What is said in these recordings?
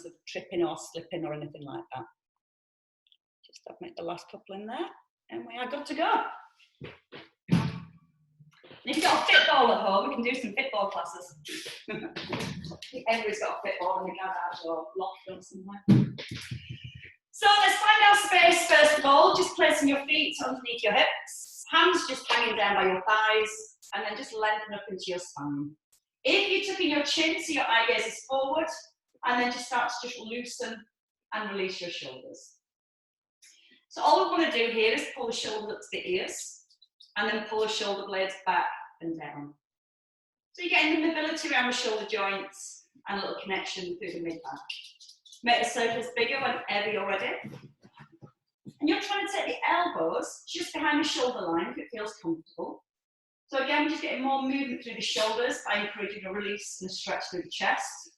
of tripping or slipping or anything like that. Just admit the last couple in there, and we are good to go. And if you've got a fit ball at home, we can do some fit ball classes. I think everybody's got a fit ball in the garage or loft or somewhere. So let's find our space first of all, just placing your feet underneath your hips, hands just hanging down by your thighs, and then just lengthen up into your spine. If you tuck in your chin so your eye gaze is forward, and then just start to just loosen and release your shoulders. So all we want to do here is pull the shoulders up to the ears, and then pull the shoulder blades back and down. So you're getting the mobility around the shoulder joints and a little connection through the mid-back. Make the circles bigger whenever you're ready. And you're trying to take the elbows just behind the shoulder line if it feels comfortable. So again, we're just getting more movement through the shoulders by encouraging a release and a stretch through the chest,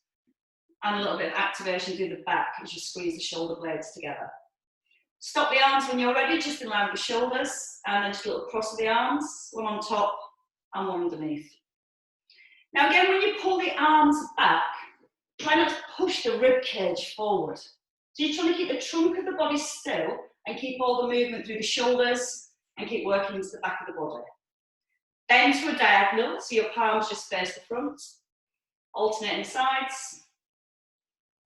and a little bit of activation through the back as you squeeze the shoulder blades together. Stop the arms when you're ready, just in line with the shoulders, and then just a little cross of the arms, one on top and one underneath. Now again, when you pull the arms back, try not to push the rib cage forward. So you're trying to keep the trunk of the body still and keep all the movement through the shoulders and keep working into the back of the body. Bend to a diagonal, so your palms just face the front, alternating sides.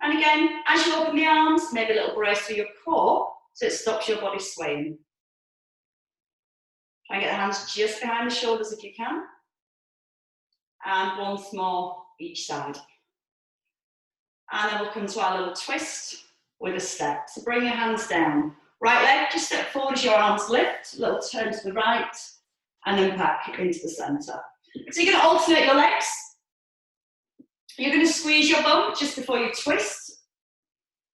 And again, as you open the arms, maybe a little brace through your core, so it stops your body swaying. Try and get the hands just behind the shoulders if you can. And once more, each side. And then we'll come to our little twist with a step. So bring your hands down. Right leg, just step forward as your arms lift, a little turn to the right, and then back into the centre. So you're going to alternate your legs. You're going to squeeze your bum just before you twist,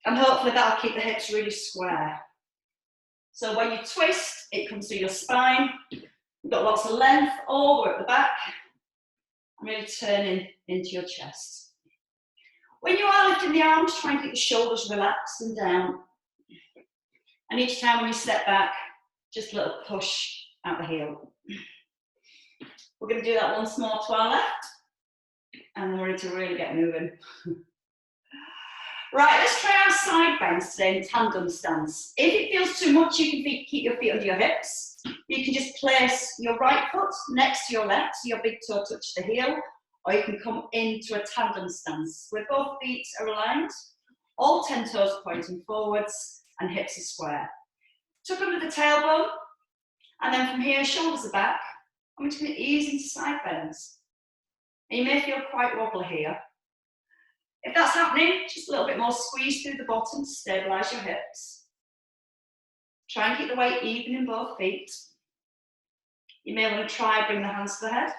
and hopefully that'll keep the hips really square. So when you twist, it comes through your spine. You've got lots of length all the way at the back, and really turning into your chest. When you are lifting the arms, try and keep the shoulders relaxed and down. And each time when you step back, just a little push out the heel. We're going to do that once more to our left, and we're ready to really get moving. Right, let's try our side bends today in tandem stance. If it feels too much, you can keep your feet under your hips. You can just place your right foot next to your left, so your big toe touches the heel, or you can come into a tandem stance where both feet are aligned, all 10 toes pointing forwards, and hips are square. Tuck under the tailbone, and then from here, shoulders are back, and we're just going to ease into side bends. And you may feel quite wobbly here. If that's happening, just a little bit more squeeze through the bottom to stabilise your hips. Try and keep the weight even in both feet. You may want to try bring the hands to the head.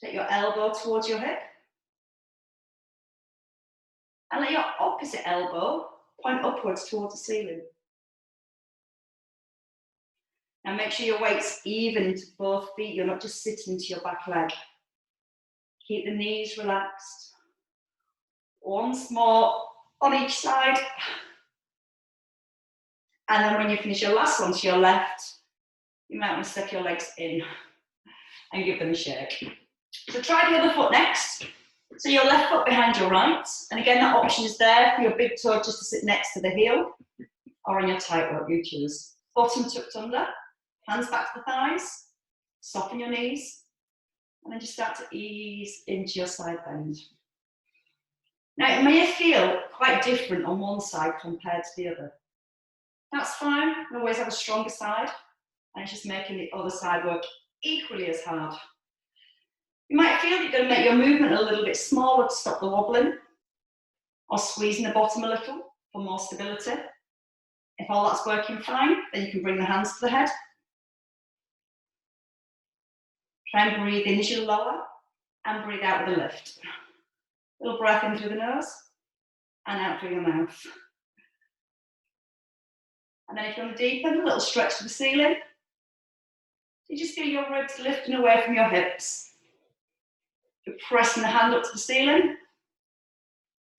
Take your elbow towards your hip. And let your opposite elbow point upwards towards the ceiling. Now make sure your weight's even to both feet. You're not just sitting into your back leg. Keep the knees relaxed. Once more on each side. And then when you finish your last one to your left, you might want to step your legs in and give them a shake. So try the other foot next. So your left foot behind your right. And again, that option is there for your big toe just to sit next to the heel, or on your tightrope, you choose. Bottom tucked under, hands back to the thighs, soften your knees, and then just start to ease into your side bend. Now, it may feel quite different on one side compared to the other. That's fine. We always have a stronger side, and it's just making the other side work equally as hard. You might feel you're going to make your movement a little bit smaller to stop the wobbling, or squeezing the bottom a little for more stability. If all that's working fine, then you can bring the hands to the head. Try and breathe in as you lower, and breathe out with a lift. A little breath in through the nose, and out through your mouth. And then if you want to deepen, a little stretch to the ceiling. You just feel your ribs lifting away from your hips. You're pressing the hand up to the ceiling.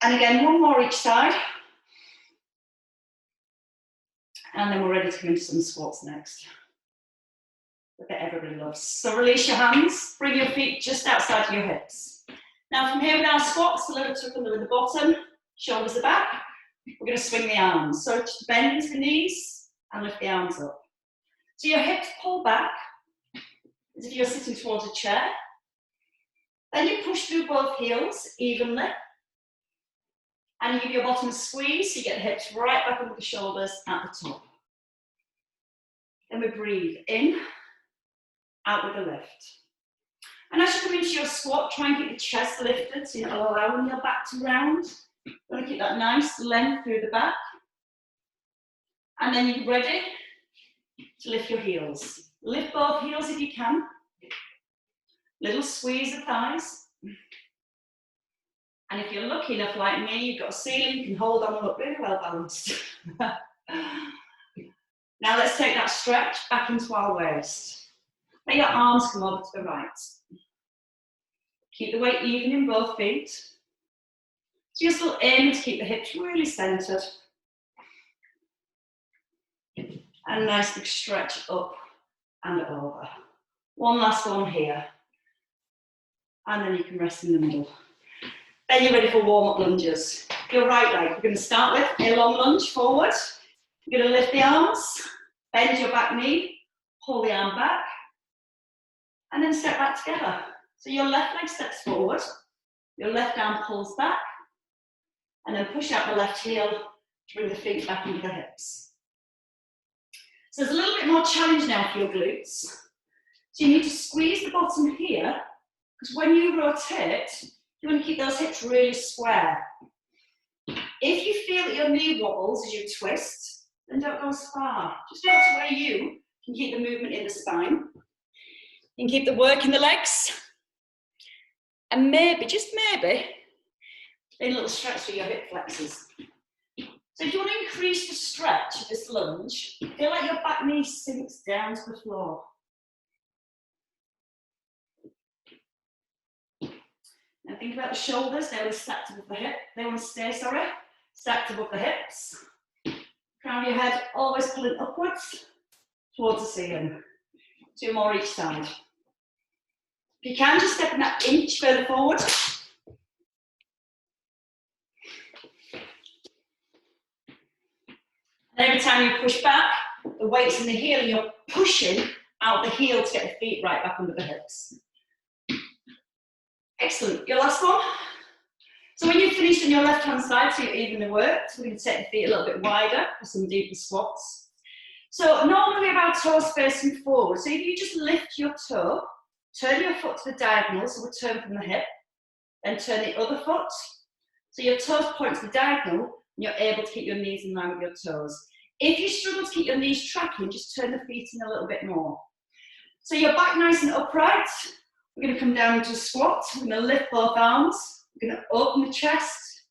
And again, one more each side. And then we're ready to come into some squats next. The bit everybody loves. So release your hands, bring your feet just outside your hips. Now from here with our squats, a little tuck under with the bottom, Shoulders are back. We're going to swing the arms. So just bend the knees and lift the arms up. So your hips pull back as if you're sitting towards a chair. Then you push through both heels evenly. And you give your bottom a squeeze, so you get the hips right back under the shoulders at the top. Then we breathe in, out with the lift. And as you come into your squat, try and keep the chest lifted, so you're not allowing your back to round. You want to keep that nice length through the back. And then you're ready to lift your heels. Lift both heels if you can. Little squeeze the thighs. And if you're lucky enough like me, you've got a ceiling, you can hold on and look really well balanced. Now let's take that stretch back into our waist. Let your arms come over to the right. Keep the weight even in both feet. So you're still aiming to keep the hips really centered. And a nice big stretch up and over. One last one here. And then you can rest in the middle. Then you're ready for warm-up lunges. Your right leg, we're going to start with a long lunge forward. You're going to lift the arms, bend your back knee, pull the arm back, and then step back together. So your left leg steps forward, your left arm pulls back, and then push out the left heel to bring the feet back into the hips. So there's a little bit more challenge now for your glutes. So you need to squeeze the bottom here, because when you rotate, you want to keep those hips really square. If you feel that your knee wobbles as you twist, then don't go as far. Just go to where you can keep the movement in the spine. You can keep the work in the legs. And maybe, just maybe, a little stretch through your hip flexors. So if you want to increase the stretch of this lunge, feel like your back knee sinks down to the floor. Now think about the shoulders, they want to stacked above the hip. They want to stay, stacked above the hips. Crown of your head always pulling upwards towards the ceiling. 2 more each side. If you can, just step in that inch further forward. And every time you push back, the weight's in the heel and you're pushing out the heel to get the feet right back under the hips. Excellent. Your last one. So when you've finished on your left-hand side, so you're evenly worked, we're going to take the feet a little bit wider for some deeper squats. So normally our toes facing forward. So if you just lift your toe, turn your foot to the diagonal, so we'll turn from the hip, then turn the other foot. So your toes point to the diagonal, and you're able to keep your knees in line with your toes. If you struggle to keep your knees tracking, just turn the feet in a little bit more. So you're back nice and upright. We're going to come down into a squat. We're going to lift both arms. We're going to open the chest,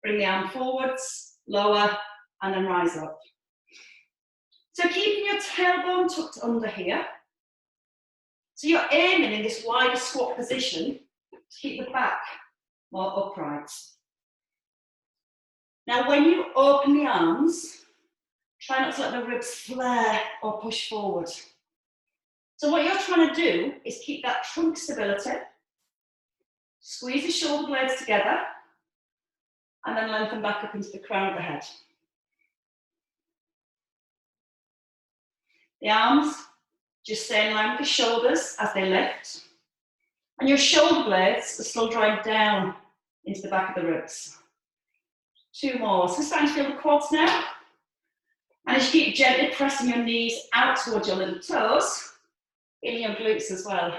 bring the arm forwards, lower, and then rise up. So keeping your tailbone tucked under here. So you're aiming in this wider squat position to keep the back more upright. Now when you open the arms, try not to let the ribs flare or push forward. So what you're trying to do is keep that trunk stability, squeeze the shoulder blades together, and then lengthen back up into the crown of the head. The arms just stay in line with the shoulders as they lift, and your shoulder blades are still drawing down into the back of the ribs. 2 more. So starting to feel the quads now. And as you keep gently pressing your knees out towards your little toes, feeling your glutes as well.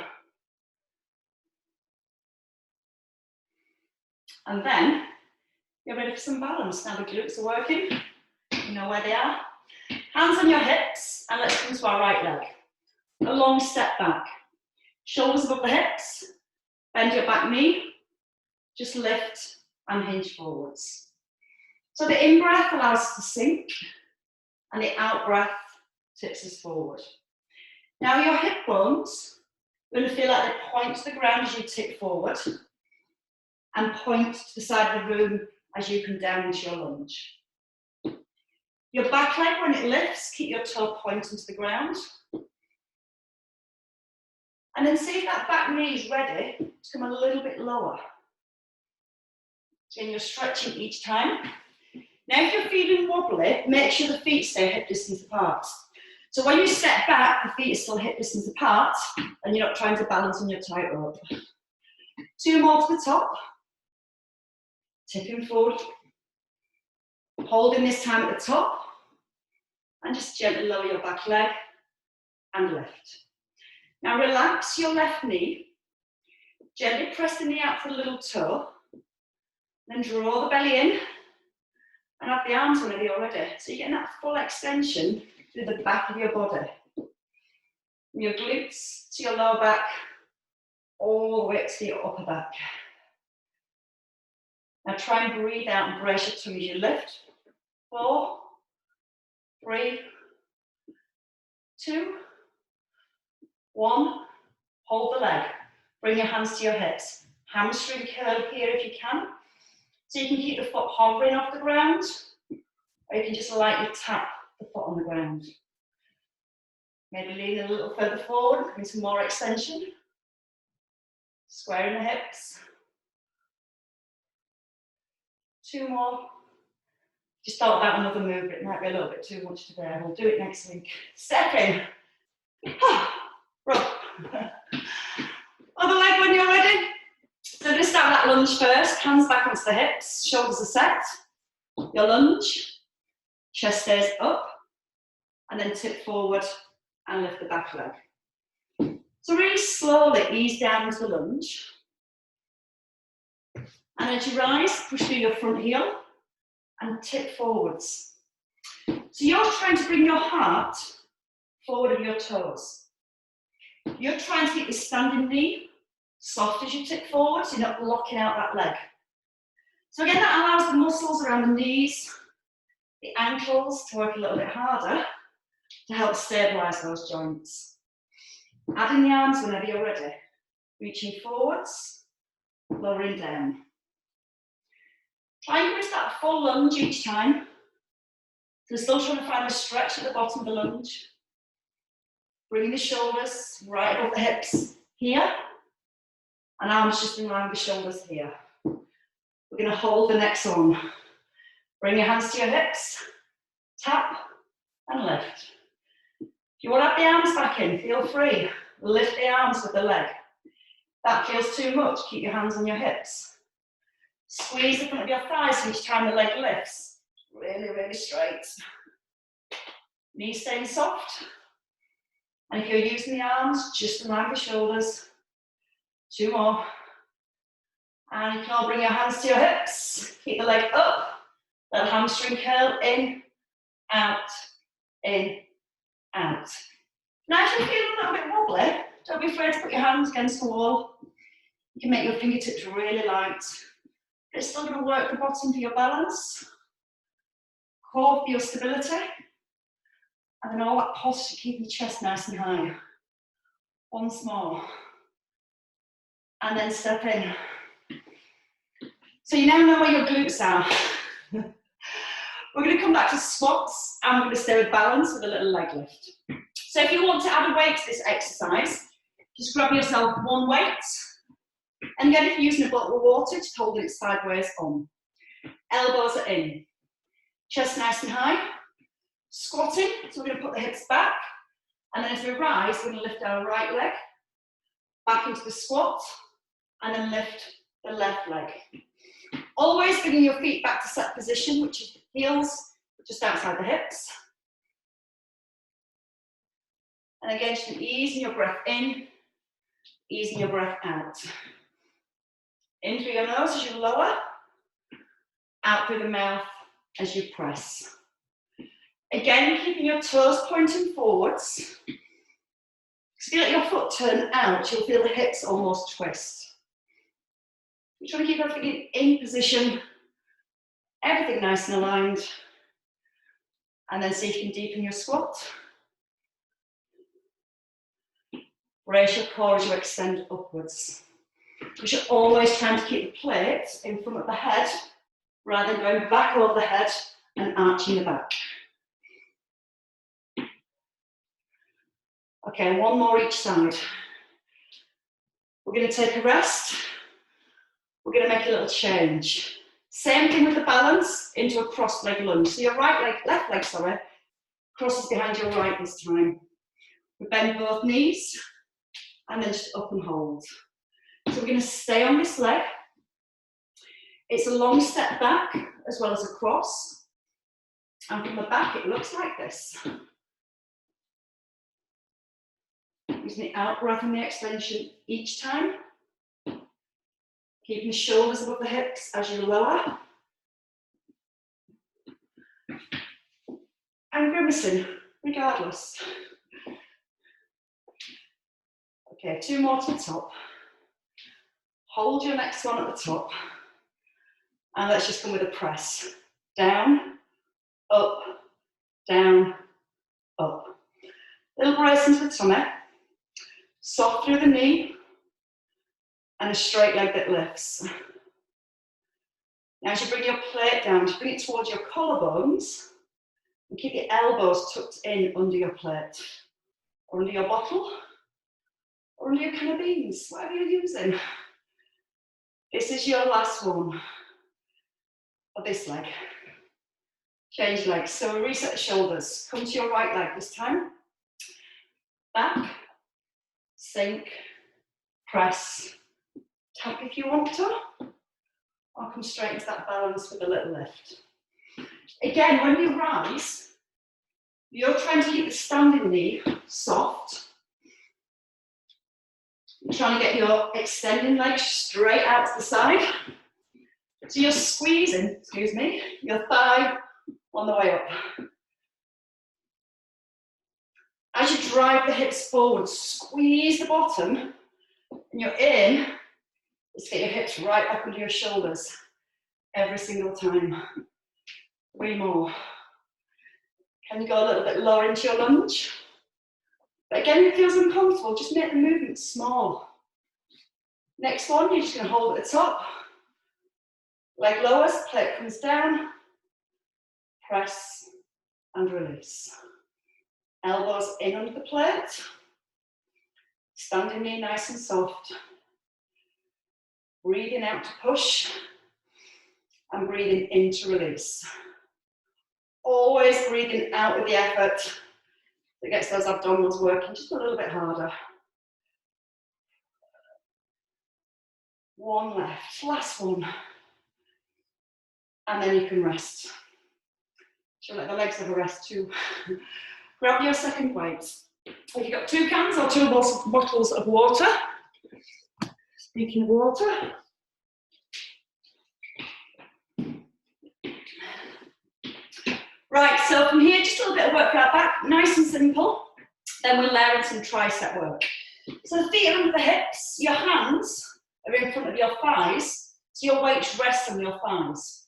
And then you're ready for some balance. Now the glutes are working, you know where they are. Hands on your hips, and let's come to our right leg. A long step back. Shoulders above the hips, bend your back knee, just lift and hinge forwards. So the in-breath allows us to sink, and the out-breath tips us forward. Now your hip bones, you're going to feel like they point to the ground as you tip forward, and point to the side of the room as you come down into your lunge. Your back leg, when it lifts, keep your toe pointing to the ground. And then see if that back knee is ready to come a little bit lower. Again, you're stretching each time. Now, if you're feeling wobbly, make sure the feet stay hip distance apart. So when you step back, the feet are still hip distance apart, and you're not trying to balance on your tightrope. 2 more to the top. Tipping forward. Holding this time at the top. And just gently lower your back leg and lift. Now relax your left knee. Gently press the knee out for the little toe. Then draw the belly in. And up the arms whenever you're ready. So you're getting that full extension through the back of your body. From your glutes to your lower back, all the way to your upper back. Now try and breathe out and brace your tongue as you lift. 4, 3, 2, 1. Hold the leg. Bring your hands to your hips. Hamstring curl here if you can. So you can keep the foot hovering off the ground, or you can just lightly tap the foot on the ground. Maybe lean a little further forward, getting some more extension. Squaring the hips. 2 more. Just thought about another move, but it might be a little bit too much today. We'll do it next week. Step in. Roll. Other leg when you're ready. So just start that lunge first. Hands back onto the hips. Shoulders are set. Your lunge. Chest stays up. And then tip forward and lift the back leg. So really slowly ease down into the lunge. And as you rise, push through your front heel and tip forwards. So you're trying to bring your heart forward of your toes. You're trying to keep the standing knee soft as you tip forward, so you're not locking out that leg. So again, that allows the muscles around the knees, the ankles to work a little bit harder to help stabilise those joints. Adding the arms whenever you're ready. Reaching forwards, lowering down. Try and go into that full lunge each time. So still trying to find the stretch at the bottom of the lunge. Bringing the shoulders right above the hips here. And arms just in line with the shoulders here. We're going to hold the next one. Bring your hands to your hips. Tap and lift. If you want to have the arms back in, feel free. Lift the arms with the leg. If that feels too much, keep your hands on your hips. Squeeze the front of your thighs each time the leg lifts. Really, really straight. Knees staying soft. And if you're using the arms, just align the shoulders. 2 more. And you can all bring your hands to your hips. Keep the leg up. Little hamstring curl in, out, in, out. Now if you're feeling a little bit wobbly, don't be afraid to put your hands against the wall. You can make your fingertips really light. It's still going to work the bottom for your balance, core for your stability, and then all that posture, keep your chest nice and high. Once more. And then step in. So you now know where your glutes are. We're going to come back to squats, and we're going to stay with balance with a little leg lift. So if you want to add a weight to this exercise, just grab yourself 1 weight. And again, if you're using a bottle of water, just holding it sideways on. Elbows are in. Chest nice and high. Squatting, so we're going to put the hips back. And then as we rise, we're going to lift our right leg back into the squat. And then lift the left leg. Always bringing your feet back to set position, which is heels just outside the hips. And again, just easing your breath in, easing your breath out. In through your nose as you lower, out through the mouth as you press. Again, keeping your toes pointing forwards. If you let your foot turn out, you'll feel the hips almost twist. You're trying to keep everything in position, everything nice and aligned. And then see if you can deepen your squat. Brace your core as you extend upwards. We should always try to keep the plate in front of the head rather than going back over the head and arching the back. Okay, 1 more each side. We're going to take a rest. We're going to make a little change. Same thing with the balance into a cross leg lunge. So your left leg, crosses behind your right this time. We bend both knees and then just up and hold. So we're going to stay on this leg. It's a long step back as well as a cross. And from the back, it looks like this. Using the out breath and the extension each time. Keeping the shoulders above the hips as you lower. And grimacing, regardless. Okay, 2 more to the top. Hold your next one at the top. And let's just come with a press. Down, up, down, up. Little brace into the tummy. Soft through the knee. And a straight leg that lifts. Now as you bring your plate down, just bring it towards your collarbones. And keep your elbows tucked in under your plate. Or under your bottle. Or under your can of beans, whatever you're using. This is your last one of this leg. Change legs. So reset the shoulders. Come to your right leg this time. Back, sink, press, tap if you want to, or come straight into that balance with a little lift. Again, when you rise, you're trying to keep the standing knee soft. You're trying to get your extending leg straight out to the side. So you're squeezing, your thigh on the way up. As you drive the hips forward, squeeze the bottom, and your aim is to get your hips right up under your shoulders every single time. 3 more. Can you go a little bit lower into your lunge? But again, if it feels uncomfortable, just make the movement small. Next one, you're just going to hold at the top. Leg lowers, plate comes down. Press and release. Elbows in under the plate. Standing knee nice and soft. Breathing out to push. And breathing in to release. Always breathing out with the effort that gets those abdominals working just a little bit harder. 1 left, last one. And then you can rest. She'll let the legs have a rest too. Grab your second weight. If you've got 2 cans or 2 bottles of water. Speaking of water. Right, so from here, just a little bit of work for our back, nice and simple. Then we'll layer in some tricep work. So the feet are under the hips, your hands are in front of your thighs, so your weights rest on your thighs.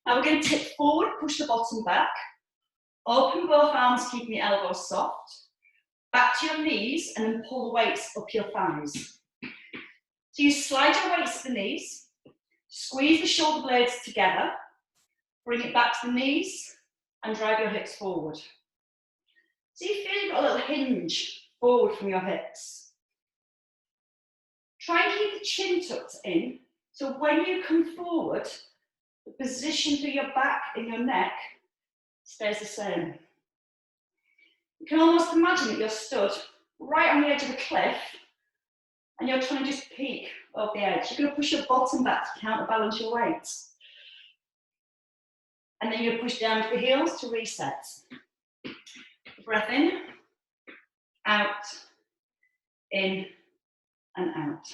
Now we're going to tip forward, push the bottom back, open both arms, keeping the elbows soft, back to your knees, and then pull the weights up your thighs. So you slide your weights to the knees, squeeze the shoulder blades together, bring it back to the knees, and drive your hips forward. So you feel you've got a little hinge forward from your hips. Try and keep the chin tucked in, so when you come forward, the position for your back and your neck stays the same. You can almost imagine that you're stood right on the edge of a cliff and you're trying to just peek over the edge. You're going to push your bottom back to counterbalance your weight. And then you push down to the heels to reset. Breath in, out, in, and out.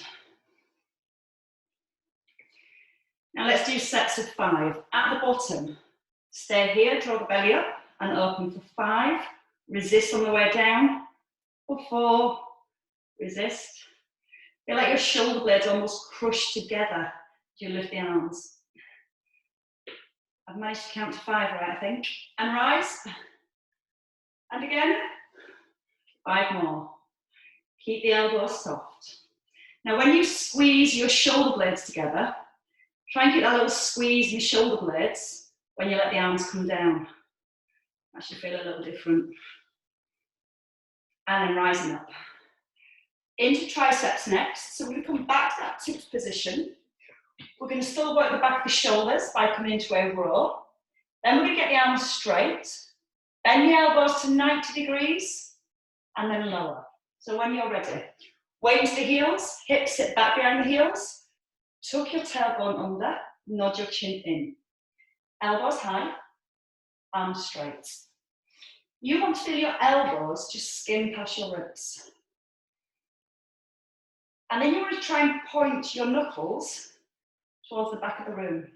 Now let's do sets of 5. At the bottom, stay here, draw the belly up, and open for 5. Resist on the way down. For 4, resist. Feel like your shoulder blades almost crush together as you lift the arms. I've managed to count to 5 right, I think. And rise. And again. 5 more. Keep the elbows soft. Now when you squeeze your shoulder blades together, try and get that little squeeze in your shoulder blades when you let the arms come down. That should feel a little different. And then rising up. Into triceps next. So we're going to come back to that tipped position. We're going to still work the back of the shoulders by coming into a row. Then we're going to get the arms straight. Bend the elbows to 90 degrees and then lower. So when you're ready, weight into the heels, hips sit back behind the heels, tuck your tailbone under, nod your chin in. Elbows high, arms straight. You want to feel your elbows just skim past your ribs. And then you want to try and point your knuckles towards the back of the room.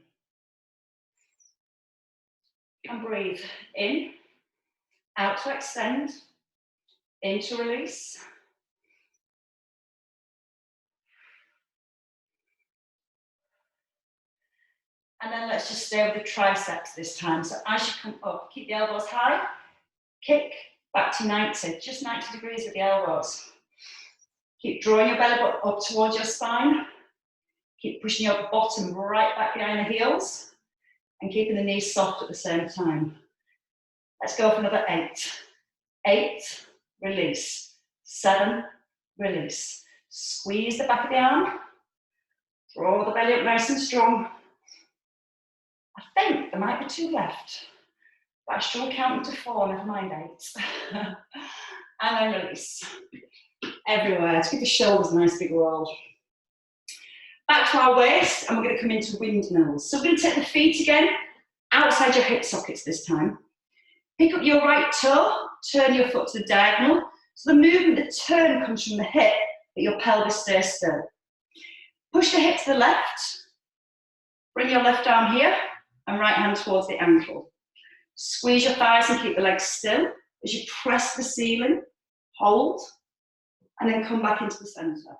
And breathe in, out to extend, in to release. And then let's just stay with the triceps this time. So as you come up, keep the elbows high, kick back to 90, just 90 degrees with the elbows. Keep drawing your belly button up towards your spine. Keep pushing your bottom right back behind the heels and keeping the knees soft at the same time. Let's go for another 8. 8, release. 7, release. Squeeze the back of the arm. Draw the belly up nice and strong. I think there might be 2 left, but I still count them to 4, never mind 8. And then release. Everywhere. Let's give the shoulders a nice big roll. Back to our waist, and we're going to come into windmills. So we're going to take the feet again, outside your hip sockets this time. Pick up your right toe, turn your foot to the diagonal. So the movement, the turn comes from the hip, but your pelvis stays still. Push the hip to the left. Bring your left arm here, and right hand towards the ankle. Squeeze your thighs and keep the legs still as you press the ceiling. Hold, and then come back into the centre.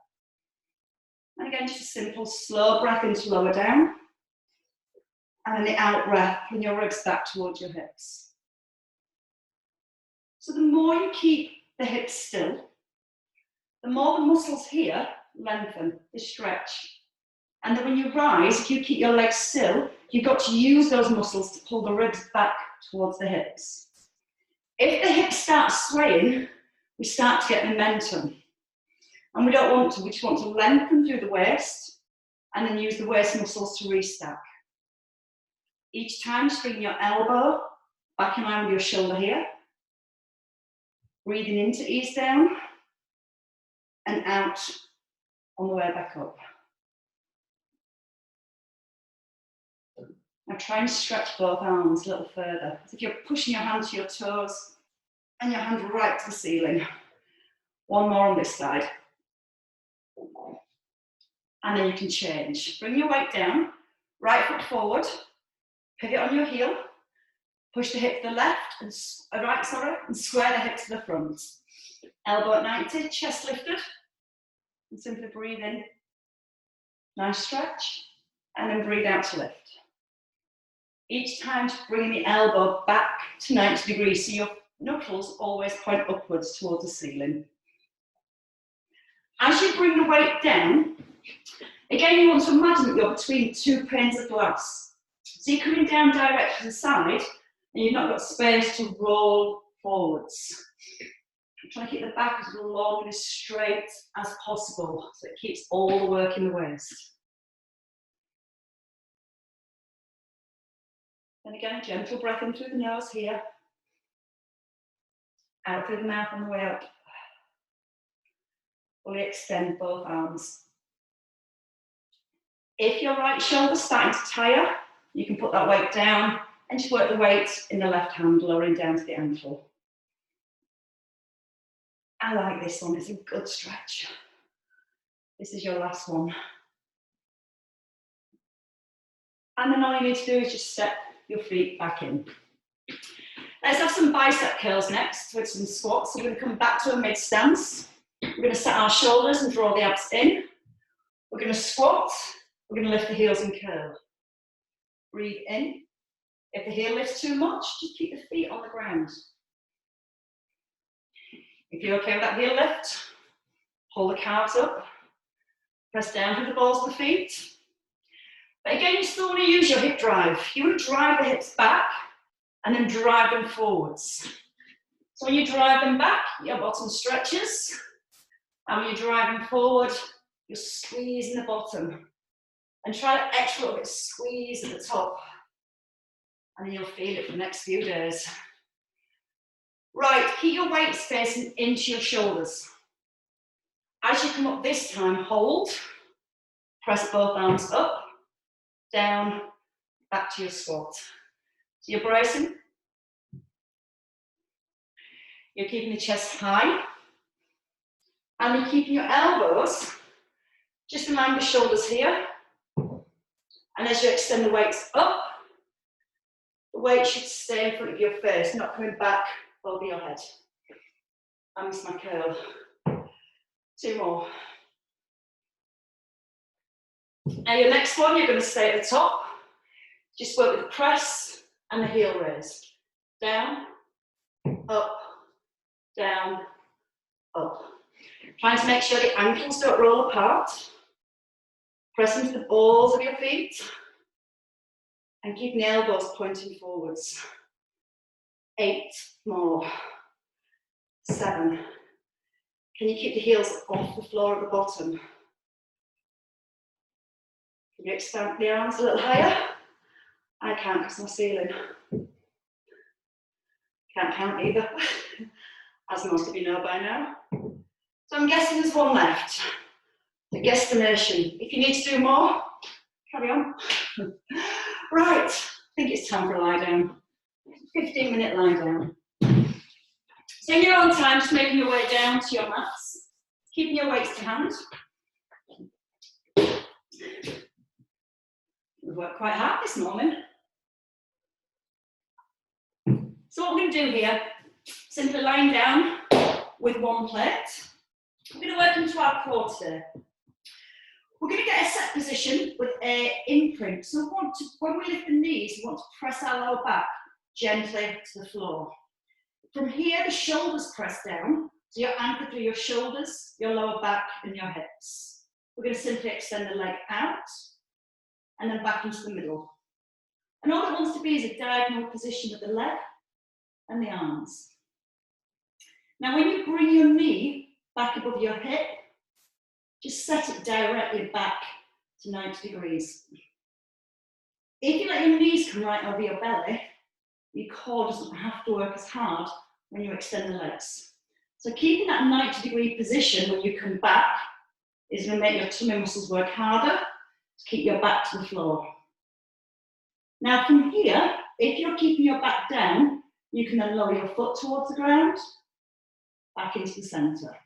And again, just a simple, slow breath in to lower down. And then the out breath, bring your ribs back towards your hips. So the more you keep the hips still, the more the muscles here lengthen, they stretch. And then when you rise, if you keep your legs still, you've got to use those muscles to pull the ribs back towards the hips. If the hips start swaying, we start to get momentum. And we don't want to, we just want to lengthen through the waist and then use the waist muscles to restack. Each time, just bring your elbow back in line with your shoulder here. Breathing in to ease down and out on the way back up. Now try and stretch both arms a little further. As if you're pushing your hand to your toes and your hand right to the ceiling. One more on this side. And then you can change. Bring your weight down, right foot forward, pivot on your heel, push the hip to the left, and and square the hip to the front. Elbow at 90, chest lifted, and simply breathe in. Nice stretch, and then breathe out to lift. Each time, just bring the elbow back to 90 degrees, so your knuckles always point upwards towards the ceiling. As you bring the weight down, again, you want to imagine that you're between 2 panes of glass. So you're coming down directly to the side, and you've not got space to roll forwards. I'm trying to keep the back as long and as straight as possible, so it keeps all the work in the waist. And again, a gentle breath in through the nose here. Out through the mouth on the way up. Fully extend both arms. If your right shoulder's starting to tire, you can put that weight down and just work the weight in the left hand, lowering down to the ankle. I like this one, it's a good stretch. This is your last one. And then all you need to do is just step your feet back in. Let's have some bicep curls next with some squats. So we're going to come back to a mid stance. We're going to set our shoulders and draw the abs in. We're going to squat. We're going to lift the heels and curl. Breathe in. If the heel lifts too much, just keep the feet on the ground. If you're okay with that heel lift, pull the calves up. Press down through the balls of the feet. But again, you still want to use your hip drive. You want to drive the hips back and then drive them forwards. So when you drive them back, your bottom stretches. And when you drive them forward, you're squeezing the bottom. And try an extra little bit of squeeze at the top. And then you'll feel it for the next few days. Right, keep your weights facing into your shoulders. As you come up this time, hold. Press both arms up, down, back to your squat. So you're bracing. You're keeping the chest high. And you're keeping your elbows just in line with the shoulders here. And as you extend the weights up, the weight should stay in front of your face, not coming back over your head. I missed my curl. 2 more. Now your next one, you're going to stay at the top. Just work with the press and the heel raise. Down, up, down, up. Trying to make sure the ankles don't roll apart. Press into the balls of your feet. And keeping the elbows pointing forwards. 8 more. 7. Can you keep the heels off the floor at the bottom? Can you expand the arms a little higher? I can't because my ceiling. Can't count either, as most of you know by now. So I'm guessing there's one left. The guesstimation. If you need to do more, carry on. Right, I think it's time for a lie down. 15-minute lie down. So in your own time, just making your way down to your mats, keeping your weights to hand. We've worked quite hard this morning. So what we're going to do here, simply lying down with one plate. We're going to work into our core today. We're going to get a set position with an imprint. So when we lift the knees, we want to press our lower back gently to the floor. From here, the shoulders press down, so you're anchored through your shoulders, your lower back, and your hips. We're going to simply extend the leg out, and then back into the middle. And all it wants to be is a diagonal position of the leg and the arms. Now, when you bring your knee back above your hip, just set it directly back to 90 degrees. If you let your knees come right over your belly, your core doesn't have to work as hard when you extend the legs. So keeping that 90-degree position when you come back is going to make your tummy muscles work harder to keep your back to the floor. Now from here, if you're keeping your back down, you can then lower your foot towards the ground, back into the centre.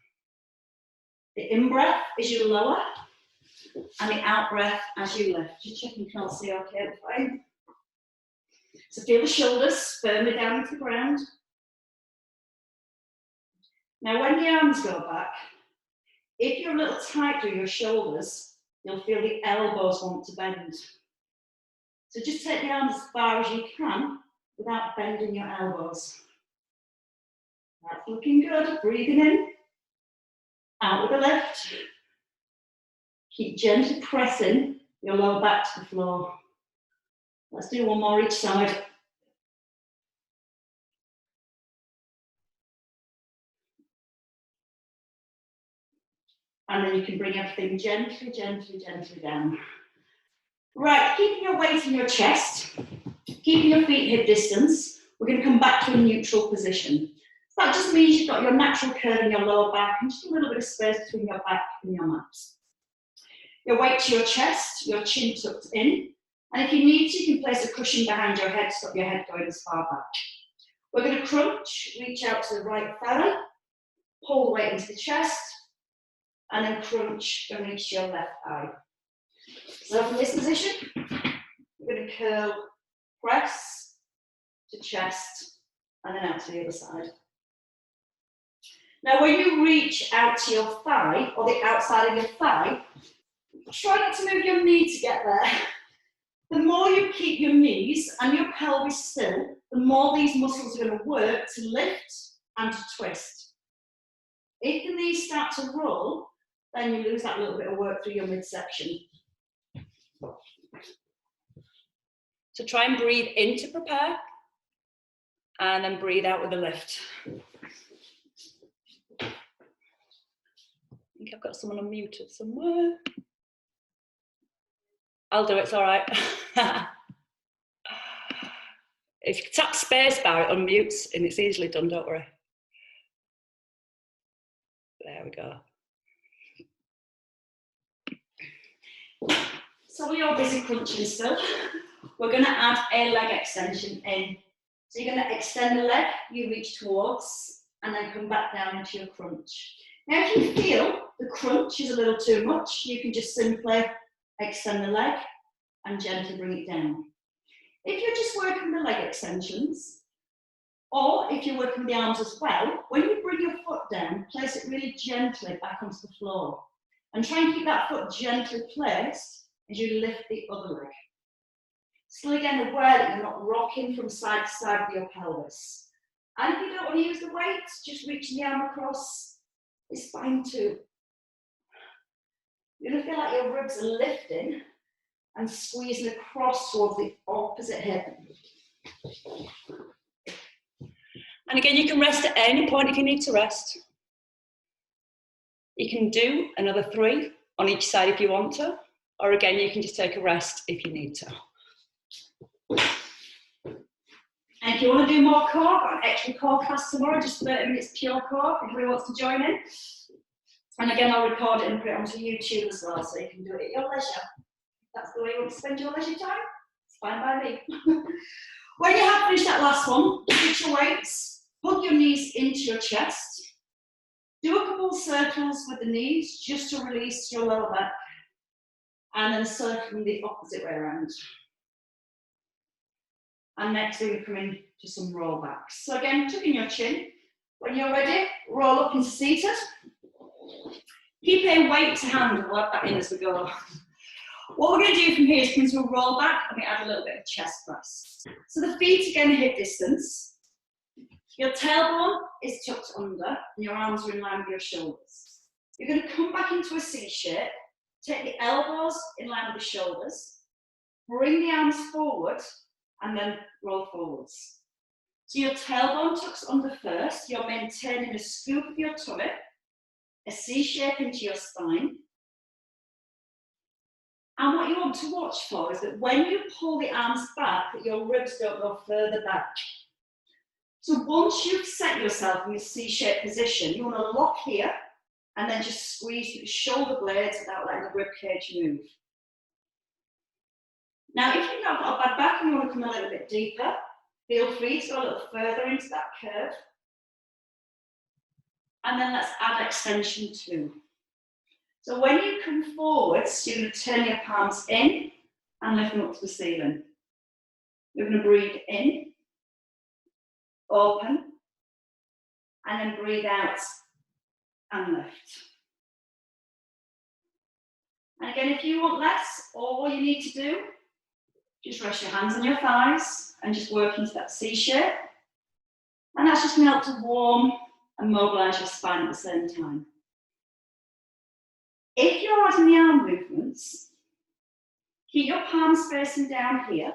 The in-breath is you lower, and the out-breath as you lift. Just checking you can all see okay, fine. So feel the shoulders firmly down into the ground. Now when the arms go back, if you're a little tight through your shoulders, you'll feel the elbows want to bend. So just take the arms as far as you can without bending your elbows. That's looking good. Breathing in, out with the lift. Keep gently pressing your lower back to the floor. Let's do one more each side. And then you can bring everything gently, gently, gently down. Right, keeping your weight in your chest, keeping your feet hip distance, we're going to come back to a neutral position. So that just means you've got your natural curve in your lower back and just a little bit of space between your back and your mat. Your weight to your chest, your chin tucked in, and if you need to, you can place a cushion behind your head to stop your head going as far back. We're going to crunch, reach out to the right thigh, pull the weight into the chest, and then crunch and reach to your left thigh. So from this position, we're going to curl, press to chest, and then out to the other side. Now when you reach out to your thigh, or the outside of your thigh, try not to move your knee to get there. The more you keep your knees and your pelvis still, the more these muscles are going to work to lift and to twist. If the knees start to roll, then you lose that little bit of work through your midsection. So try and breathe in to prepare, and then breathe out with a lift. I think I've got someone unmuted somewhere. I'll do it, it's all right. If you tap space bar, it unmutes and it's easily done, don't worry. There we go. So we are busy crunching still. We're going to add a leg extension in. So you're going to extend the leg, you reach towards, and then come back down into your crunch. Now if you feel the crunch is a little too much, you can just simply extend the leg and gently bring it down. If you're just working the leg extensions, or if you're working the arms as well, when you bring your foot down, place it really gently back onto the floor. And try and keep that foot gently placed as you lift the other leg. Still again aware that you're not rocking from side to side with your pelvis. And if you don't want to use the weights, just reaching the arm across is fine too. You're going to feel like your ribs are lifting and squeezing across towards the opposite hip. And again, you can rest at any point if you need to rest. You can do another 3 on each side if you want to, or again, you can just take a rest if you need to. And if you want to do more core, I've got an extra core class tomorrow, just 30 minutes pure core, if anybody wants to join in. And again, I'll record it and put it onto YouTube as well, so you can do it at your leisure. That's the way you want to spend your leisure time, it's fine by me. When you have finished that last one, reach your weights, hug your knees into your chest. Do a couple of circles with the knees just to release your lower back. And then circling the opposite way around. And next we're going to come into some rollbacks. So again, tuck in your chin. When you're ready, roll up into seated. Keep a weight to hand, we'll add that in as we go. What we're going to do from here is come into a roll back and we add a little bit of chest press. So the feet again hip distance. Your tailbone is tucked under and your arms are in line with your shoulders. You're going to come back into a C shape. Take the elbows in line with the shoulders, bring the arms forward, and then roll forwards. So your tailbone tucks under first, you're maintaining a scoop of your tummy, a C shape into your spine. And what you want to watch for is that when you pull the arms back, that your ribs don't go further back. So once you've set yourself in this C shape position, you want to lock here, and then just squeeze the shoulder blades without letting the rib cage move. Now, if you've not got a bad back and you want to come a little bit deeper, feel free to go a little further into that curve. And then let's add extension 2. So when you come forwards, you're going to turn your palms in and lift them up to the ceiling. You're going to breathe in, open, and then breathe out and lift. And again, if you want less, all you need to do, just rest your hands on your thighs and just work into that C shape. And that's just going to help to warm and mobilise your spine at the same time. If you're adding the arm movements, keep your palms facing down here,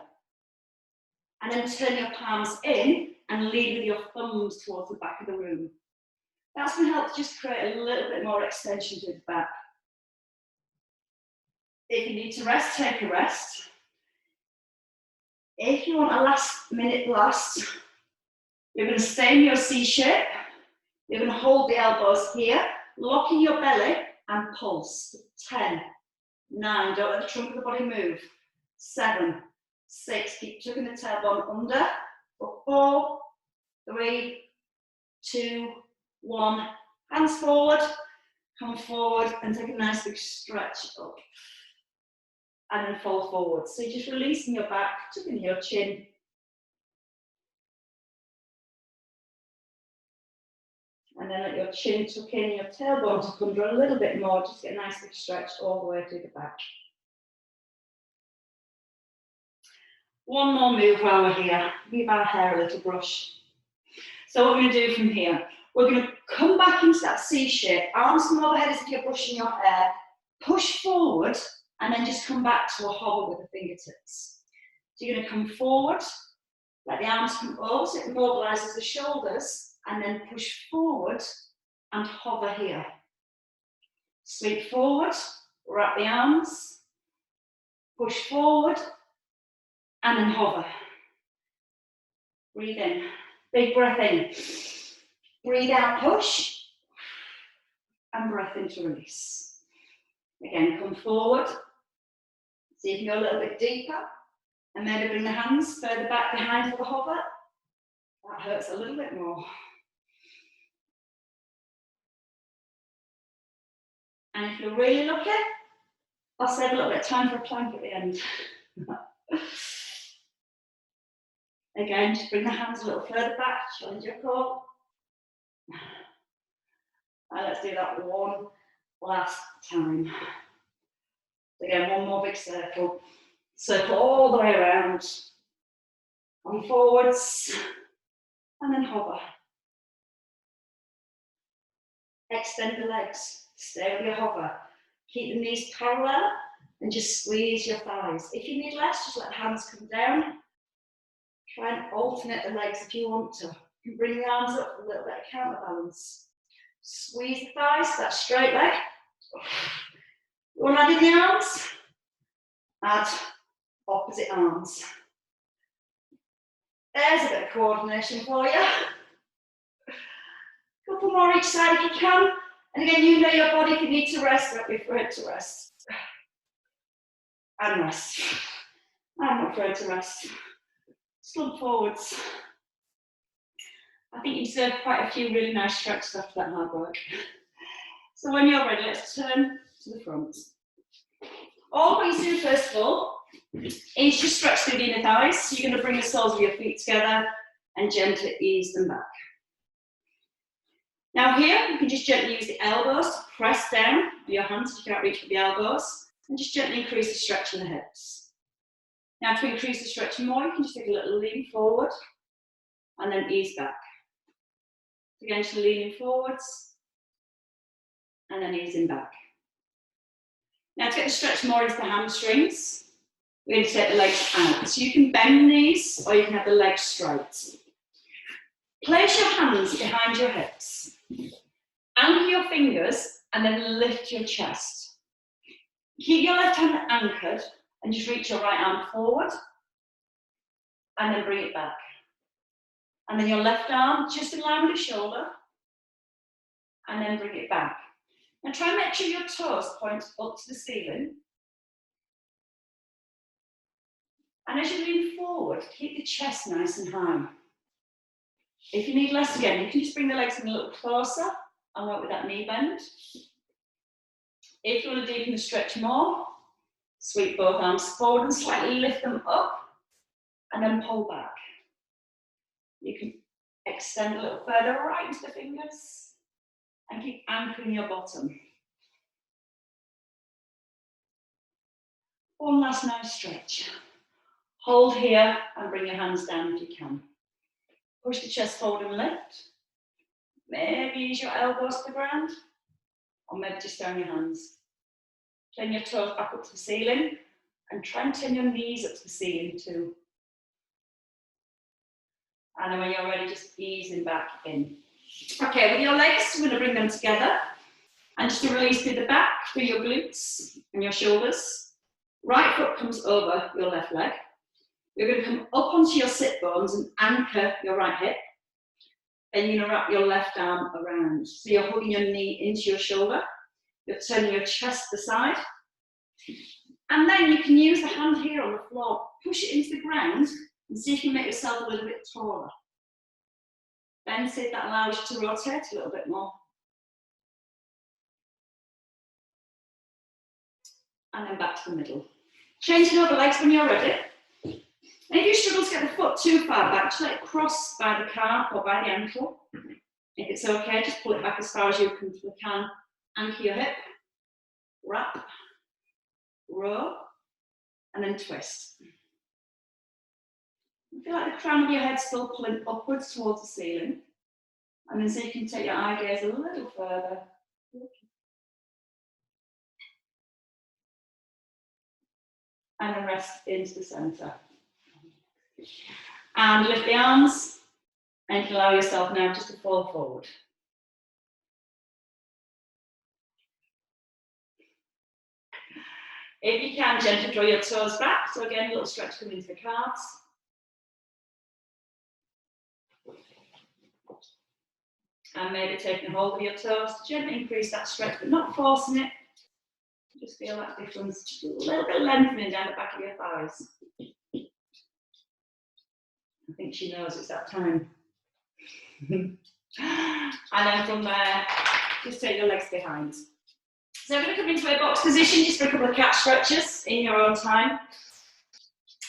and then turn your palms in and lead with your thumbs towards the back of the room. That's going to help to just create a little bit more extension to the back. If you need to rest, take a rest. If you want a last minute blast, you're going to stay in your C shape. You're going to hold the elbows here, locking your belly and pulse. 10, 9, don't let the trunk of the body move. 7, 6, keep tucking the tailbone under. 4, 3, 2, 1. Hands forward, come forward and take a nice big stretch up. And then fall forward. So you're just releasing your back, tucking your chin. And then let your chin tuck in, your tailbone tuck under a little bit more, just get a nice big stretch all the way through the back. One more move while we're here. Give our hair a little brush. So what we're going to do from here, we're going to come back into that C shape, arms come overhead as if you're brushing your hair, push forward, and then just come back to a hover with the fingertips. So you're going to come forward, let the arms come over so it mobilises the shoulders, and then push forward and hover here. Sweep forward, wrap the arms, Push forward and then hover. Breathe in. Big breath in. Breathe out, push. And breath in to release. Again, come forward. See if you can go a little bit deeper. And maybe bring the hands further back behind for the hover. That hurts a little bit more. And if you're really lucky, I'll save a little bit of time for a plank at the end. Again, just bring the hands a little further back, challenge your core. And let's do that one last time. Again, one more big circle. Circle all the way around. Come forwards. And then hover. Extend the legs. Stay with your hover. Keep the knees parallel and just squeeze your thighs. If you need less, just let the hands come down. Try and alternate the legs if you want to. You can bring the arms up for a little bit of counterbalance. Squeeze the thighs, that straight leg. You want to add in the arms? Add opposite arms. There's a bit of coordination for you. Couple more each side if you can. And again, you know your body, if you need to rest, don't be afraid to rest. And rest. I'm not afraid to rest. Slump forwards. I think you deserve quite a few really nice stretches after that hard work. So when you're ready, let's turn to the front. All we do first of all is just stretch through the inner thighs. So you're going to bring the soles of your feet together and gently ease them back. Now here, you can just gently use the elbows to press down with your hands if you can't reach with the elbows, and just gently increase the stretch in the hips. Now to increase the stretch more, you can just take a little lean forward and then ease back. Again, just leaning forwards and then easing back. Now to get the stretch more into the hamstrings, we're going to take the legs out. So you can bend these or you can have the legs straight. Place your hands behind your hips. Anchor your fingers and then lift your chest. Keep your left hand anchored and just reach your right arm forward and then bring it back. And then your left arm just in line with the shoulder and then bring it back. Now try and make sure your toes point up to the ceiling. And as you lean forward, keep the chest nice and high. If you need less again, you can just bring the legs in a little closer and work with that knee bend. If you want to deepen the stretch more, sweep both arms forward and slightly lift them up and then pull back. You can extend a little further right into the fingers and keep anchoring your bottom. One last nice stretch. Hold here and bring your hands down if you can. Push the chest forward and lift. Maybe use your elbows to the ground, or maybe just down your hands. Turn your toes back up to the ceiling, and try and turn your knees up to the ceiling too. And then when you're ready, just easing back in. Okay, with your legs, we're going to bring them together. And just to release through the back, through your glutes and your shoulders. Right foot comes over your left leg. You're going to come up onto your sit bones and anchor your right hip. Then you're going to wrap your left arm around. So you're hugging your knee into your shoulder. You're turning your chest to the side. And then you can use the hand here on the floor. Push it into the ground and see if you can make yourself a little bit taller. Then see if that allows you to rotate a little bit more. And then back to the middle. Changing over legs when you're ready. And if you struggle to get the foot too far back, just let it cross by the calf or by the ankle. If it's okay, just pull it back as far as you can. Anchor your hip, wrap, row, and then twist. Feel like the crown of your head still pulling upwards towards the ceiling. And then so you can take your eye gaze a little further. And then rest into the centre. And lift the arms and you can allow yourself now just to fall forward. If you can, gently draw your toes back. So again, a little stretch coming into the calves. And maybe taking hold of your toes to gently increase that stretch, but not forcing it. Just feel that difference. Just a little bit lengthening down the back of your thighs. I think she knows it's that time. And then from there, just take your legs behind. So we're going to come into a box position just for a couple of cat stretches in your own time.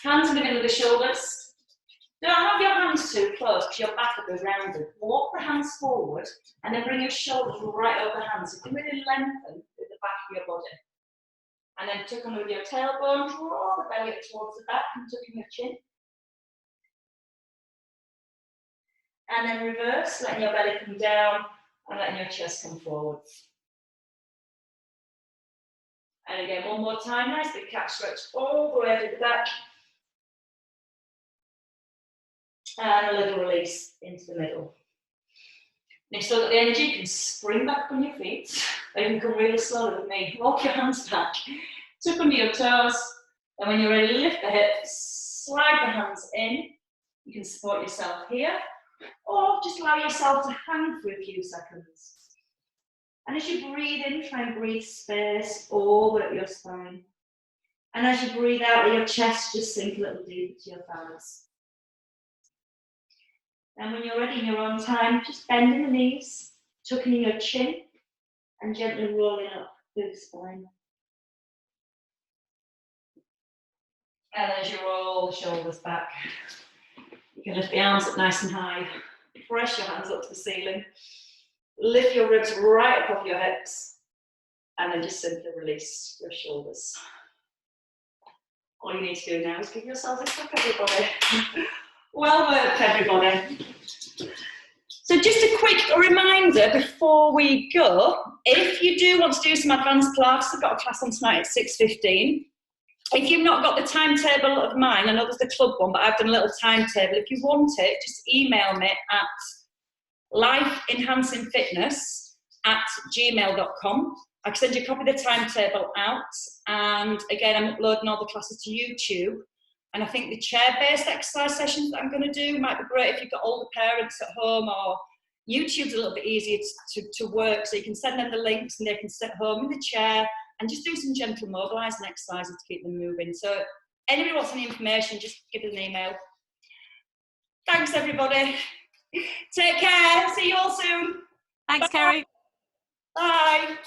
Hands in the middle of the shoulders. Don't have your hands too close because your back will be rounded. Walk the hands forward and then bring your shoulders right over the hands. You can really lengthen with the back of your body. And then tuck under with your tailbone, draw the belly up towards the back and tuck in your chin. And then reverse, letting your belly come down and letting your chest come forwards. And again, one more time, nice big cat stretch all the way to the back. And a little release into the middle. And if you've still got the energy, you can spring back on your feet. Or you can come really slowly with me. Walk your hands back. Tuck under your toes. And when you're ready, lift the hips. Slide the hands in. You can support yourself here. Or just allow yourself to hang for a few seconds. And as you breathe in, try and breathe space all the way up your spine. And as you breathe out, let your chest just sink a little deeper to your thighs. And when you're ready in your own time, just bending the knees, tucking in your chin, and gently rolling up through the spine. And as you roll the shoulders back, you can lift the arms up nice and high. Press your hands up to the ceiling. Lift your ribs right above your hips. And then just simply release your shoulders. All you need to do now is give yourselves a clap, everybody. Well worked, everybody. So just a quick reminder before we go, if you do want to do some advanced Pilates, I've got a class on tonight at 6:15. If you've not got the timetable of mine, I know there's the club one, but I've done a little timetable. If you want it, just email me at lifeenhancingfitness@gmail.com. I can send you a copy of the timetable out. And again, I'm uploading all the classes to YouTube. And I think the chair-based exercise sessions that I'm going to do might be great if you've got older parents at home, or YouTube's a little bit easier to work, so you can send them the links and they can sit home in the chair and just do some gentle mobilising exercises to keep them moving. So anybody wants any information, just give us an email. Thanks, everybody. Take care. See you all soon. Thanks, Kerry. Bye.